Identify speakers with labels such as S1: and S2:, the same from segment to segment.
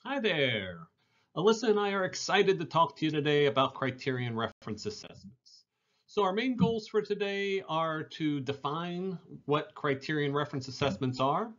S1: Hi there. Alyssa and I are excited to talk to you today about criterion reference assessments. So our main goals for today are to define what criterion reference assessments are,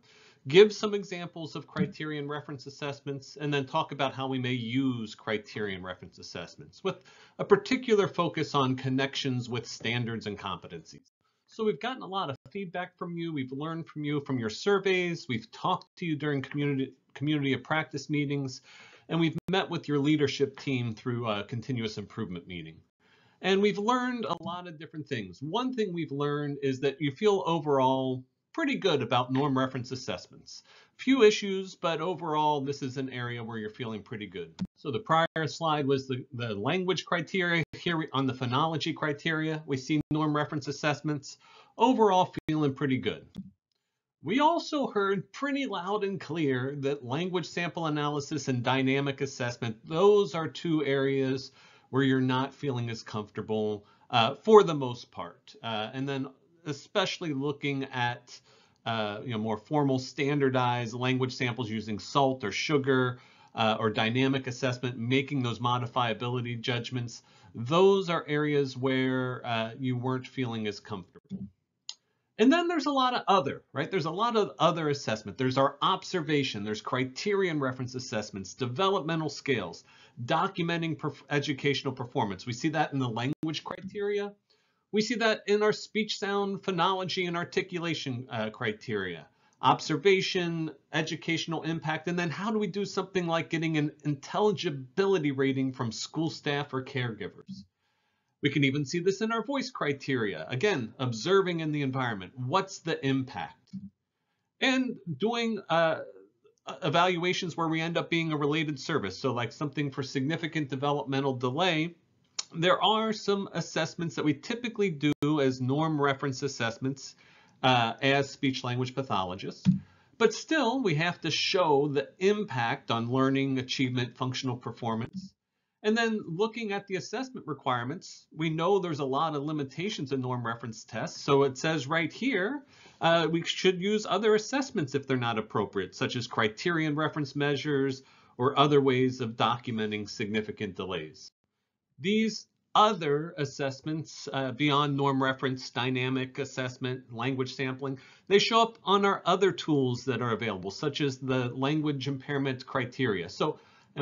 S1: give some examples of criterion reference assessments, and then talk about how we may use criterion reference assessments with a particular focus on connections with standards and competencies. So we've gotten a lot of feedback from you. We've learned from you from your surveys. We've talked to you during community of practice meetings, and we've met with your leadership team through a continuous improvement meeting. And we've learned a lot of different things. One thing we've learned is that you feel overall pretty good about norm reference assessments. Few issues, but overall, this is an area where you're feeling pretty good. So the prior slide was the language criteria. Here on the phonology criteria, we see norm reference assessments. Overall, feeling pretty good. We also heard pretty loud and clear that language sample analysis and dynamic assessment, those are two areas where you're not feeling as comfortable for the most part. And then especially looking at more formal standardized language samples using SALT or sugar or dynamic assessment, making those modifiability judgments, those are areas where you weren't feeling as comfortable. And then there's a lot of other, right? There's a lot of other assessment. There's our observation, there's criterion reference assessments, developmental scales, documenting educational performance. We see that in the language criteria. We see that in our speech, sound, phonology, and articulation criteria. Observation, educational impact, and then how do we do something like getting an intelligibility rating from school staff or caregivers? We can even see this in our voice criteria. Again, observing in the environment. What's the impact? And doing evaluations where we end up being a related service. So like something for significant developmental delay, there are some assessments that we typically do as norm reference assessments as speech language pathologists. But still, we have to show the impact on learning, achievement, functional performance. And then looking at the assessment requirements, we know there's a lot of limitations in norm reference tests. So it says right here, we should use other assessments if they're not appropriate, such as criterion reference measures or other ways of documenting significant delays. These other assessments beyond norm reference, dynamic assessment, language sampling, they show up on our other tools that are available, such as the language impairment criteria. So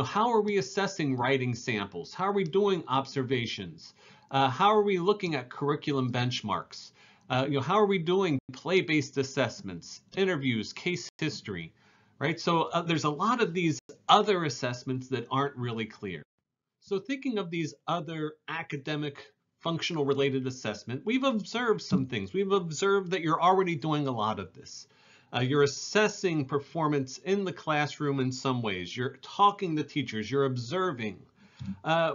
S1: how are we assessing writing samples? How are we doing observations? How are we looking at curriculum benchmarks? How are we doing play-based assessments, interviews, case history, right? So there's a lot of these other assessments that aren't really clear. So thinking of these other academic functional related assessment, we've observed some things. We've observed that you're already doing a lot of this. You're assessing performance in the classroom in some ways. You're talking to teachers. You're observing.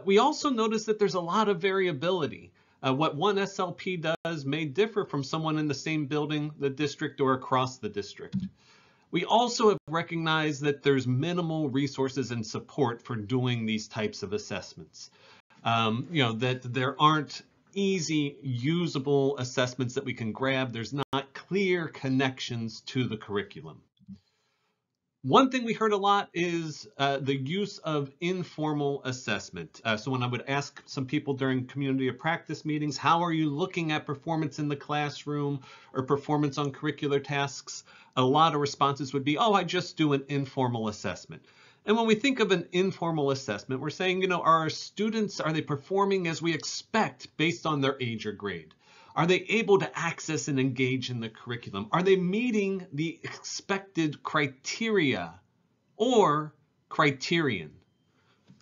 S1: We also notice that there's a lot of variability. What one SLP does may differ from someone in the same building, the district, or across the district. We also have recognized that there's minimal resources and support for doing these types of assessments. That there aren't easy, usable assessments that we can grab. There's not clear connections to the curriculum. One thing we heard a lot is the use of informal assessment. So when I would ask some people during community of practice meetings, how are you looking at performance in the classroom or performance on curricular tasks? A lot of responses would be, oh, I just do an informal assessment. And when we think of an informal assessment, we're saying, are our students, are they performing as we expect based on their age or grade? Are they able to access and engage in the curriculum? Are they meeting the expected criteria or criterion?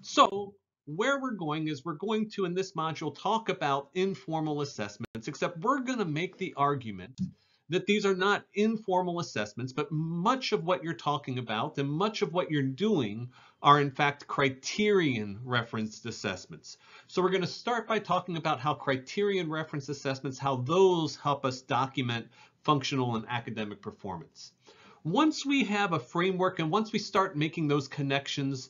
S1: So where we're going is we're going to, in this module, talk about informal assessments, except we're going to make the argument that these are not informal assessments, but much of what you're talking about and much of what you're doing are in fact criterion referenced assessments. So we're going to start by talking about how criterion referenced assessments, how those help us document functional and academic performance. Once we have a framework and once we start making those connections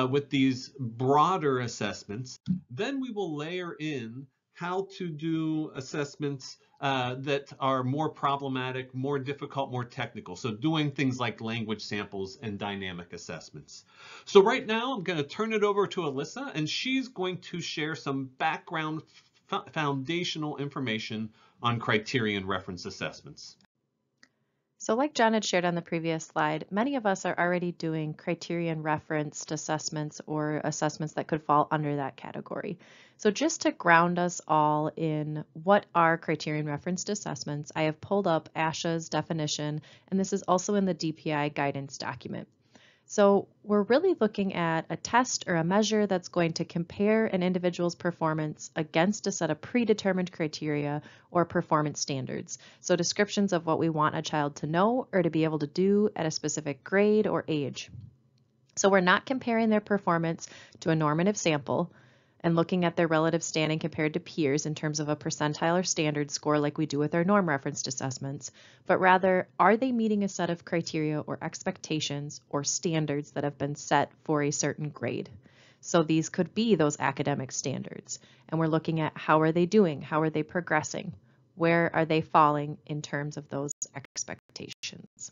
S1: with these broader assessments, then we will layer in how to do assessments that are more problematic, more difficult, more technical. So doing things like language samples and dynamic assessments. So right now I'm going to turn it over to Alyssa, and she's going to share some background foundational information on criterion-referenced assessments.
S2: So like John had shared on the previous slide, many of us are already doing criterion-referenced assessments or assessments that could fall under that category. So just to ground us all in what are criterion-referenced assessments, I have pulled up ASHA's definition, and this is also in the DPI guidance document. So we're really looking at a test or a measure that's going to compare an individual's performance against a set of predetermined criteria or performance standards. So descriptions of what we want a child to know or to be able to do at a specific grade or age. So we're not comparing their performance to a normative sample and looking at their relative standing compared to peers in terms of a percentile or standard score like we do with our norm referenced assessments, but rather, are they meeting a set of criteria or expectations or standards that have been set for a certain grade? So these could be those academic standards. And we're looking at how are they doing? How are they progressing? Where are they falling in terms of those expectations?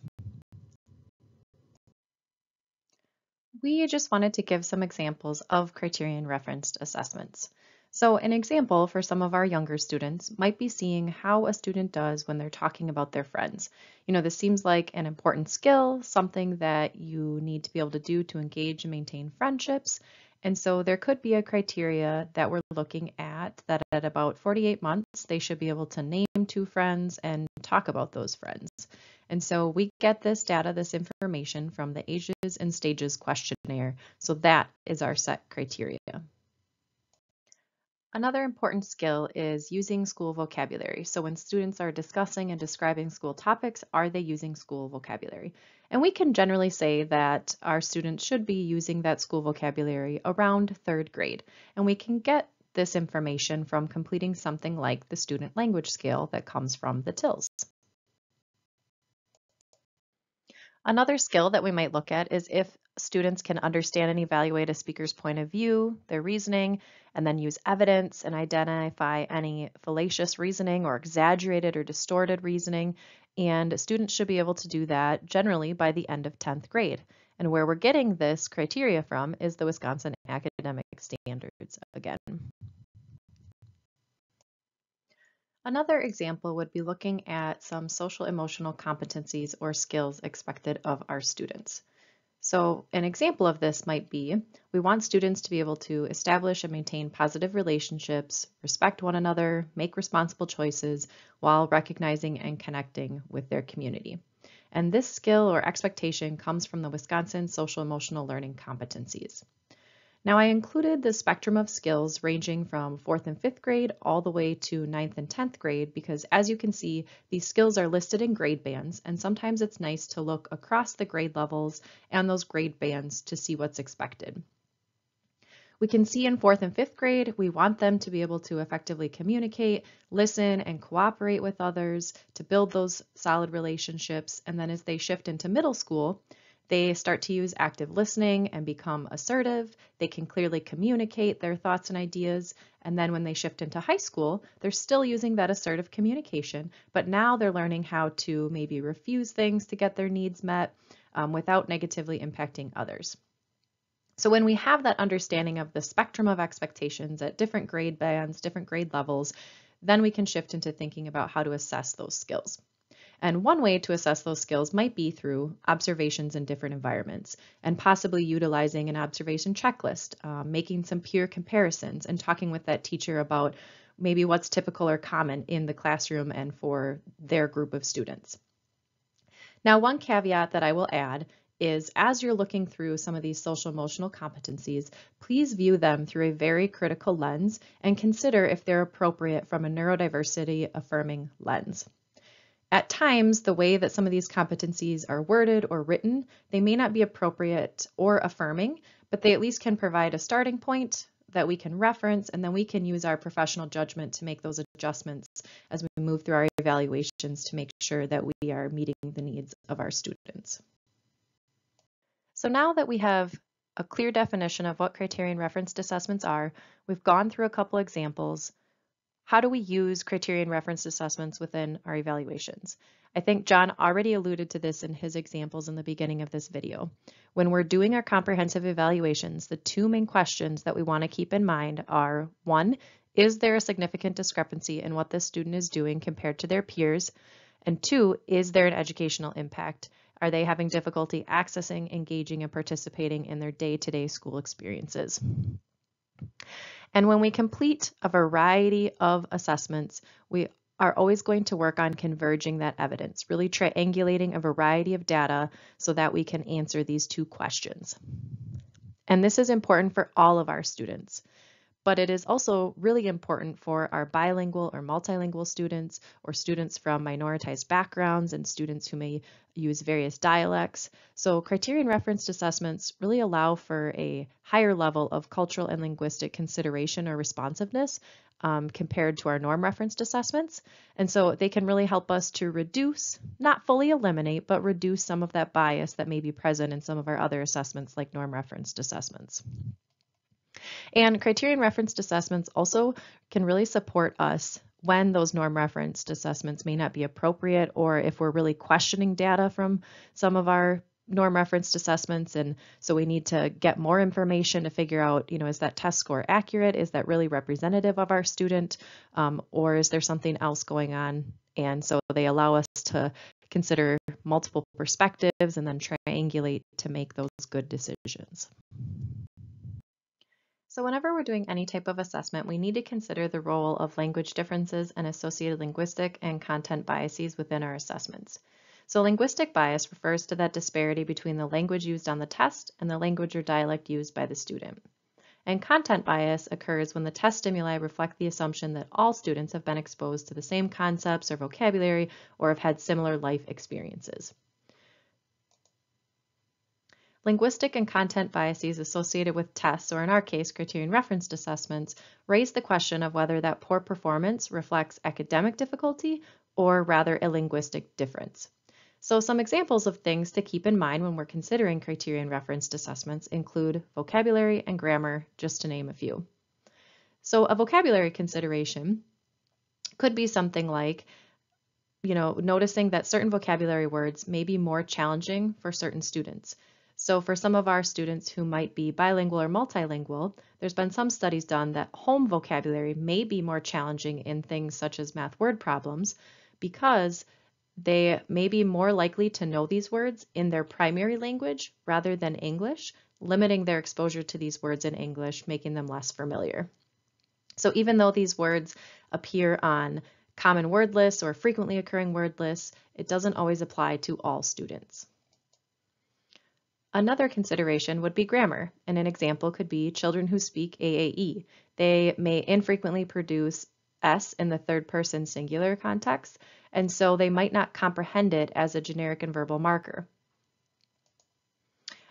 S2: We just wanted to give some examples of criterion-referenced assessments. So an example for some of our younger students might be seeing how a student does when they're talking about their friends. This seems like an important skill, something that you need to be able to do to engage and maintain friendships. And so there could be a criteria that we're looking at that at about 48 months, they should be able to name 2 friends and talk about those friends. And so we get this data, this information from the Ages and Stages questionnaire. So that is our set criteria. Another important skill is using school vocabulary. So when students are discussing and describing school topics, are they using school vocabulary? And we can generally say that our students should be using that school vocabulary around 3rd grade. And we can get this information from completing something like the student language scale that comes from the TILS. Another skill that we might look at is if students can understand and evaluate a speaker's point of view, their reasoning, and then use evidence and identify any fallacious reasoning or exaggerated or distorted reasoning. And students should be able to do that generally by the end of 10th grade. And where we're getting this criteria from is the Wisconsin Academic Standards again. Another example would be looking at some social emotional competencies or skills expected of our students. So an example of this might be, we want students to be able to establish and maintain positive relationships, respect one another, make responsible choices, while recognizing and connecting with their community. And this skill or expectation comes from the Wisconsin Social Emotional Learning Competencies. Now I included the spectrum of skills ranging from 4th and 5th grade all the way to 9th and 10th grade because as you can see, these skills are listed in grade bands and sometimes it's nice to look across the grade levels and those grade bands to see what's expected. We can see in 4th and 5th grade, we want them to be able to effectively communicate, listen, and cooperate with others to build those solid relationships. And then as they shift into middle school, they start to use active listening and become assertive. They can clearly communicate their thoughts and ideas. And then when they shift into high school, they're still using that assertive communication, but now they're learning how to maybe refuse things to get their needs met without negatively impacting others. So when we have that understanding of the spectrum of expectations at different grade bands, different grade levels, then we can shift into thinking about how to assess those skills. And one way to assess those skills might be through observations in different environments and possibly utilizing an observation checklist, making some peer comparisons and talking with that teacher about maybe what's typical or common in the classroom and for their group of students. Now, one caveat that I will add is as you're looking through some of these social emotional competencies, please view them through a very critical lens and consider if they're appropriate from a neurodiversity affirming lens. At times, the way that some of these competencies are worded or written, they may not be appropriate or affirming, but they at least can provide a starting point that we can reference, and then we can use our professional judgment to make those adjustments as we move through our evaluations to make sure that we are meeting the needs of our students. So now that we have a clear definition of what criterion referenced assessments are, we've gone through a couple examples. how do we use criterion-referenced assessments within our evaluations? I think John already alluded to this in his examples in the beginning of this video. When we're doing our comprehensive evaluations, the two main questions that we want to keep in mind are, one, is there a significant discrepancy in what this student is doing compared to their peers? And two, is there an educational impact? Are they having difficulty accessing, engaging, and participating in their day-to-day school experiences? And when we complete a variety of assessments, we are always going to work on converging that evidence, really triangulating a variety of data so that we can answer these two questions. And this is important for all of our students, but it is also really important for our bilingual or multilingual students, or students from minoritized backgrounds and students who may use various dialects. So criterion-referenced assessments really allow for a higher level of cultural and linguistic consideration or responsiveness compared to our norm-referenced assessments. And so they can really help us to reduce, not fully eliminate, but reduce some of that bias that may be present in some of our other assessments like norm-referenced assessments. And criterion-referenced assessments also can really support us when those norm-referenced assessments may not be appropriate, or if we're really questioning data from some of our norm-referenced assessments, and so we need to get more information to figure out, is that test score accurate? Is that really representative of our student? Or is there something else going on? And so they allow us to consider multiple perspectives and then triangulate to make those good decisions. So whenever we're doing any type of assessment, we need to consider the role of language differences and associated linguistic and content biases within our assessments. So linguistic bias refers to that disparity between the language used on the test and the language or dialect used by the student. And content bias occurs when the test stimuli reflect the assumption that all students have been exposed to the same concepts or vocabulary or have had similar life experiences. Linguistic and content biases associated with tests, or in our case, criterion-referenced assessments, raise the question of whether that poor performance reflects academic difficulty or rather a linguistic difference. So some examples of things to keep in mind when we're considering criterion-referenced assessments include vocabulary and grammar, just to name a few. So a vocabulary consideration could be something like, noticing that certain vocabulary words may be more challenging for certain students. So for some of our students who might be bilingual or multilingual, there's been some studies done that home vocabulary may be more challenging in things such as math word problems because they may be more likely to know these words in their primary language rather than English, limiting their exposure to these words in English, making them less familiar. So even though these words appear on common word lists or frequently occurring word lists, it doesn't always apply to all students. Another consideration would be grammar, and an example could be children who speak AAE. They may infrequently produce S in the third person singular context, and so they might not comprehend it as a generic and verbal marker.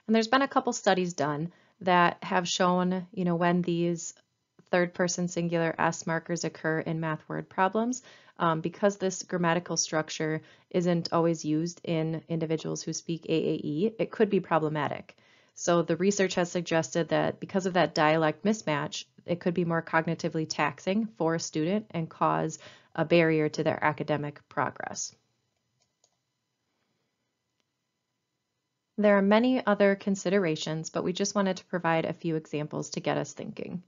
S2: And there's been a couple studies done that have shown, when these third person singular S markers occur in math word problems, because this grammatical structure isn't always used in individuals who speak AAE, it could be problematic. So the research has suggested that because of that dialect mismatch, it could be more cognitively taxing for a student and cause a barrier to their academic progress. There are many other considerations, but we just wanted to provide a few examples to get us thinking.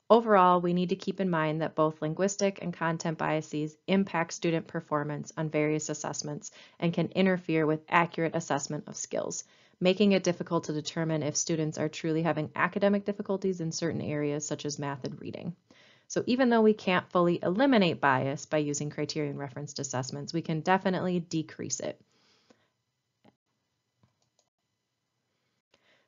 S2: Overall, we need to keep in mind that both linguistic and content biases impact student performance on various assessments and can interfere with accurate assessment of skills, making it difficult to determine if students are truly having academic difficulties in certain areas such as math and reading. So even though we can't fully eliminate bias by using criterion-referenced assessments, we can definitely decrease it.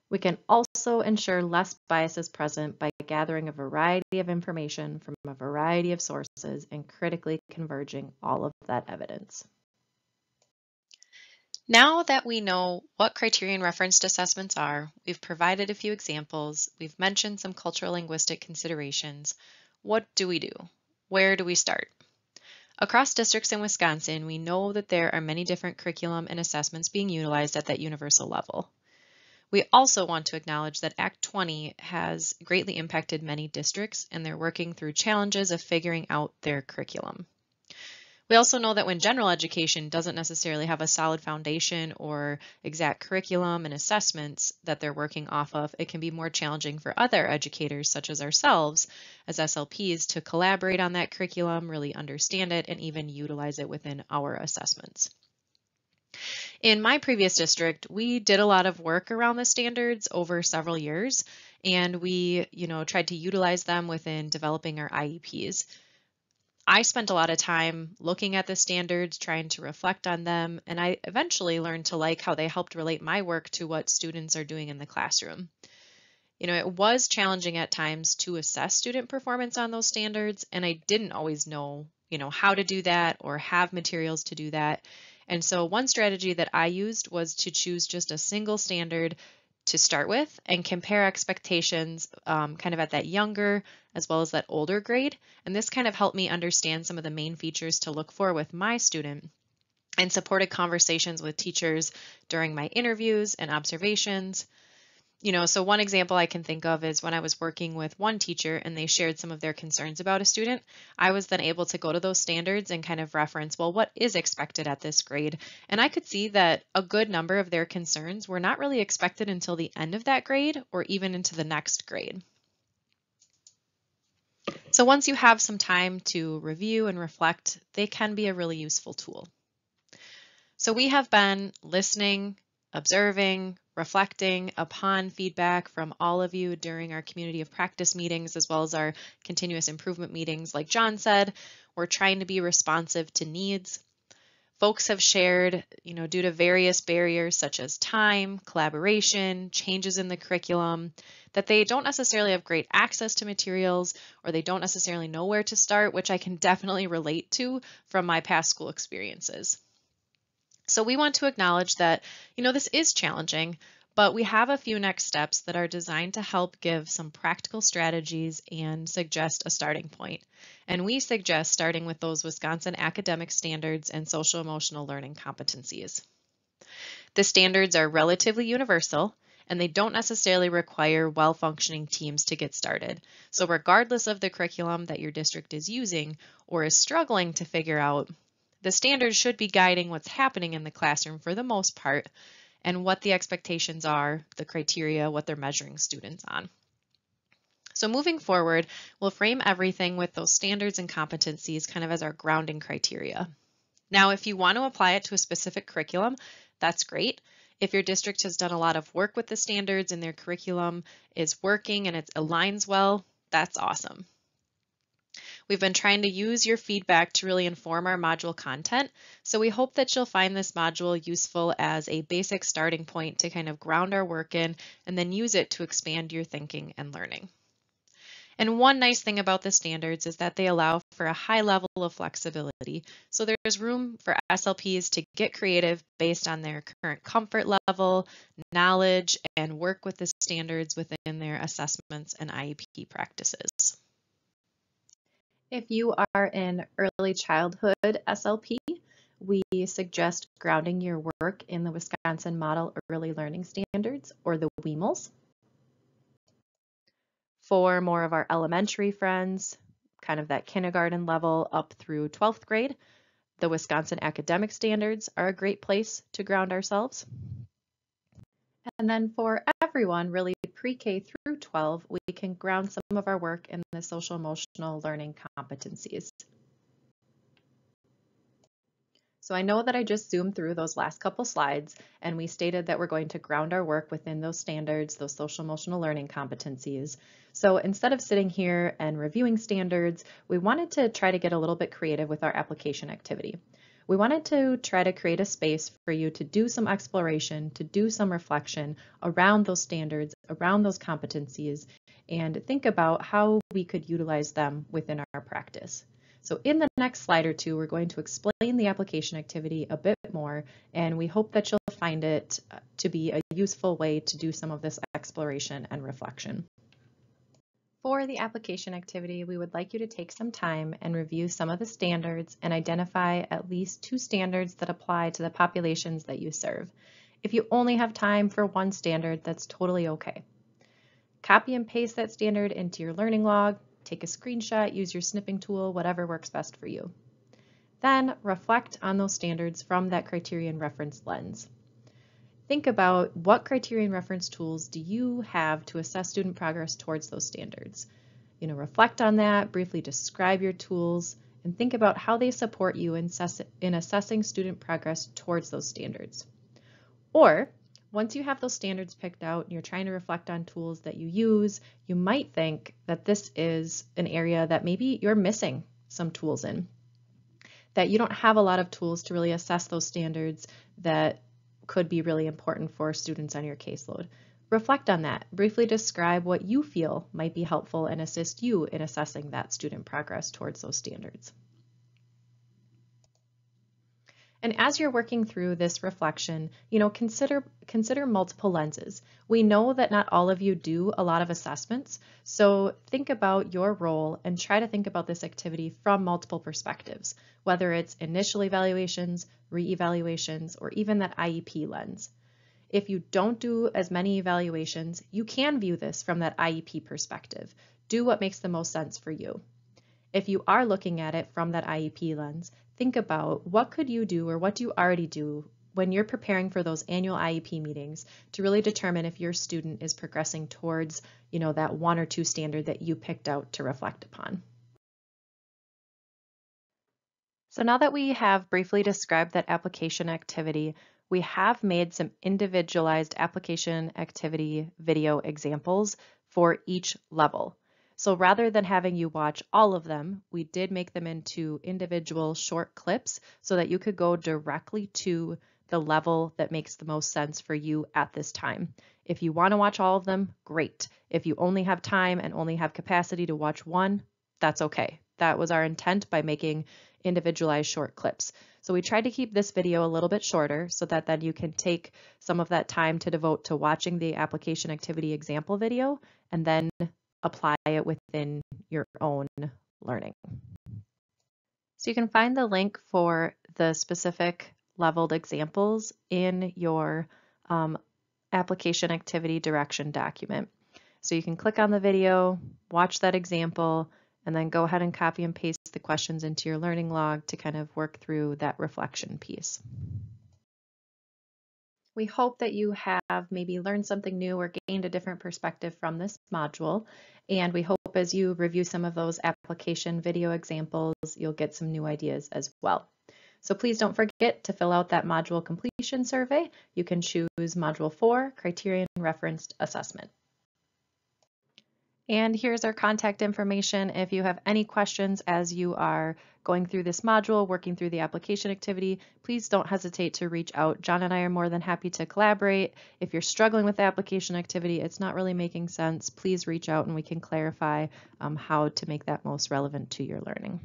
S2: We can also ensure less bias is present by gathering a variety of information from a variety of sources and critically converging all of that evidence.
S3: Now that we know what criterion-referenced assessments are, we've provided a few examples, we've mentioned some cultural linguistic considerations. What do we do? Where do we start? Across districts in Wisconsin, we know that there are many different curriculum and assessments being utilized at that universal level. We also want to acknowledge that Act 20 has greatly impacted many districts, and they're working through challenges of figuring out their curriculum. We also know that when general education doesn't necessarily have a solid foundation or exact curriculum and assessments that they're working off of, it can be more challenging for other educators, such as ourselves, as SLPs, to collaborate on that curriculum, really understand it, and even utilize it within our assessments. In my previous district, we did a lot of work around the standards over several years, and we, tried to utilize them within developing our IEPs. I spent a lot of time looking at the standards, trying to reflect on them, and I eventually learned to like how they helped relate my work to what students are doing in the classroom. It was challenging at times to assess student performance on those standards, and I didn't always know, how to do that or have materials to do that. And so one strategy that I used was to choose just a single standard to start with and compare expectations kind of at that younger as well as that older grade. And this kind of helped me understand some of the main features to look for with my student and supported conversations with teachers during my interviews and observations. So one example I can think of is when I was working with one teacher and they shared some of their concerns about a student, I was then able to go to those standards and kind of reference, well, what is expected at this grade? And I could see that a good number of their concerns were not really expected until the end of that grade or even into the next grade. So once you have some time to review and reflect, they can be a really useful tool. So we have been listening, observing, reflecting upon feedback from all of you during our community of practice meetings, as well as our continuous improvement meetings. Like John said, we're trying to be responsive to needs. Folks have shared, due to various barriers such as time, collaboration, changes in the curriculum, that they don't necessarily have great access to materials or they don't necessarily know where to start, which I can definitely relate to from my past school experiences. So we want to acknowledge that, this is challenging, but we have a few next steps that are designed to help give some practical strategies and suggest a starting point. And we suggest starting with those Wisconsin academic standards and social emotional learning competencies. The standards are relatively universal, and they don't necessarily require well-functioning teams to get started. So regardless of the curriculum that your district is using or is struggling to figure out, the standards should be guiding what's happening in the classroom for the most part and what the expectations are, the criteria, what they're measuring students on. So moving forward, we'll frame everything with those standards and competencies kind of as our grounding criteria. Now, if you want to apply it to a specific curriculum, that's great. If your district has done a lot of work with the standards and their curriculum is working and it aligns well, that's awesome. We've been trying to use your feedback to really inform our module content, so we hope that you'll find this module useful as a basic starting point to kind of ground our work in and then use it to expand your thinking and learning. And one nice thing about the standards is that they allow for a high level of flexibility, so there's room for SLPs to get creative based on their current comfort level, knowledge, and work with the standards within their assessments and IEP practices.
S2: If you are in early childhood SLP, we suggest grounding your work in the Wisconsin Model Early Learning Standards, or the WEMLs. For more of our elementary friends, kind of that kindergarten level up through 12th grade, the Wisconsin Academic Standards are a great place to ground ourselves. And then for everyone, really pre-K through 12, we can ground some of our work in the social emotional learning competencies. So I know that I just zoomed through those last couple slides and we stated that we're going to ground our work within those standards, those social emotional learning competencies. So instead of sitting here and reviewing standards, we wanted to try to get a little bit creative with our application activity. We wanted to try to create a space for you to do some exploration, to do some reflection around those standards, around those competencies, and think about how we could utilize them within our practice. So in the next slide or two, we're going to explain the application activity a bit more, and we hope that you'll find it to be a useful way to do some of this exploration and reflection. For the application activity, we would like you to take some time and review some of the standards and identify at least 2 standards that apply to the populations that you serve. If you only have time for one standard, that's totally okay. Copy and paste that standard into your learning log, take a screenshot, use your snipping tool, whatever works best for you. Then reflect on those standards from that criterion-referenced lens. Think about what criterion-referenced tools do you have to assess student progress towards those standards. Reflect on that, briefly describe your tools, and think about how they support you in assessing student progress towards those standards. Or, once you have those standards picked out and you're trying to reflect on tools that you use, you might think that this is an area that maybe you're missing some tools in, that you don't have a lot of tools to really assess those standards that could be really important for students on your caseload. Reflect on that. Briefly describe what you feel might be helpful and assist you in assessing that student progress towards those standards. And as you're working through this reflection, consider multiple lenses. We know that not all of you do a lot of assessments, so think about your role and try to think about this activity from multiple perspectives, whether it's initial evaluations, re-evaluations, or even that IEP lens. If you don't do as many evaluations, you can view this from that IEP perspective. Do what makes the most sense for you. If you are looking at it from that IEP lens, think about what could you do or what do you already do when you're preparing for those annual IEP meetings to really determine if your student is progressing towards, that one or two standard that you picked out to reflect upon. So now that we have briefly described that application activity, we have made some individualized application activity video examples for each level. So rather than having you watch all of them, we did make them into individual short clips so that you could go directly to the level that makes the most sense for you at this time. If you want to watch all of them, great. If you only have time and only have capacity to watch one, that's okay. That was our intent by making individualized short clips. So we tried to keep this video a little bit shorter so that then you can take some of that time to devote to watching the application activity example video and then apply it within your own learning. So you can find the link for the specific leveled examples in your application activity direction document. So you can click on the video, watch that example, and then go ahead and copy and paste the questions into your learning log to kind of work through that reflection piece. We hope that you have maybe learned something new or gained a different perspective from this module. And we hope as you review some of those application video examples, you'll get some new ideas as well. So please don't forget to fill out that module completion survey. You can choose Module 4, Criterion-Referenced Assessment. And here's our contact information. If you have any questions as you are going through this module, working through the application activity, please don't hesitate to reach out. John and I are more than happy to collaborate. If you're struggling with the application activity, it's not really making sense, please reach out and we can clarify how to make that most relevant to your learning.